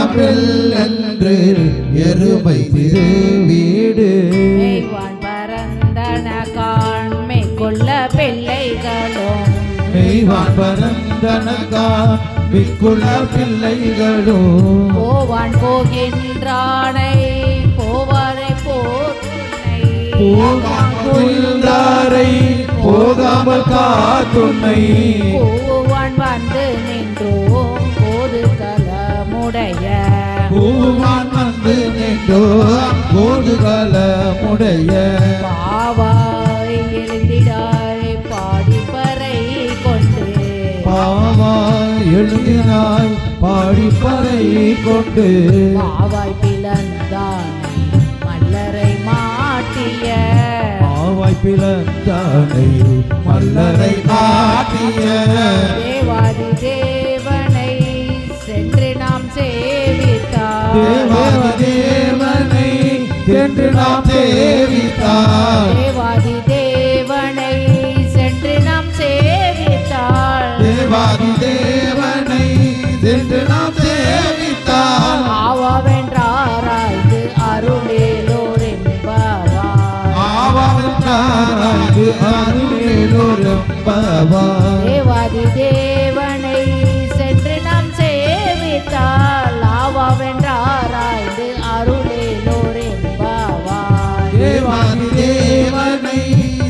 என்று எருமை திரு வீடு மெய்வான் பரந்தன காண்மை கொள்ள பிள்ளைகளும் மெய்வான் பரந்தனக்கான் மிக்குள்ள பிள்ளைகளும் போவான் போகின்றானை போவாரை போற்றுனை போகின்றாரை போகாமல் காத்துன்னை பூவான் வந்து நின்றோம் போது கலமுடைய பூவான் வந்து நின்றோ கோதுகலமுடைய பாவாய் எழுந்திடாய் பாடிப்பறை கொண்டு பாவாய் எழுதினாய் பாடிப்பறை கொண்டு பாவாய் பிளந்தான் மல்லரை மாட்டிய பாவாய் பிளந்தானை மல்லரை மாட்டிய தேவாதி தேவனை சென்று நாம் சேவித்தார் தேவாதி தேவனை சென்று நாம் சேவித்தார் தேவாதி தேவனை சென்று நாம் சேவித்தார் தேவாதி தேவனை சென்று நாம் சேவித்தார் ஆவாவென்றாராய்ந்து அருளேலோர் என்பவார் ஆவாவென்றாராய்ந்து அருளேலோர் என்பவார் தேவாதி தேவனை சென்று நாம் சேவித்தால் ஆவாவென்றாராய்ந்து அருளேலோர் என்பவார் தேவாதி தேவனை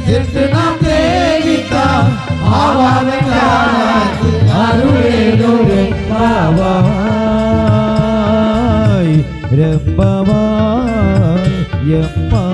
சென்று நாம் சேவித்தார் ஆவாவென்றாராய்ந்து அருளேலோர் என்பவாய் ரெம்பவாய் எம்மா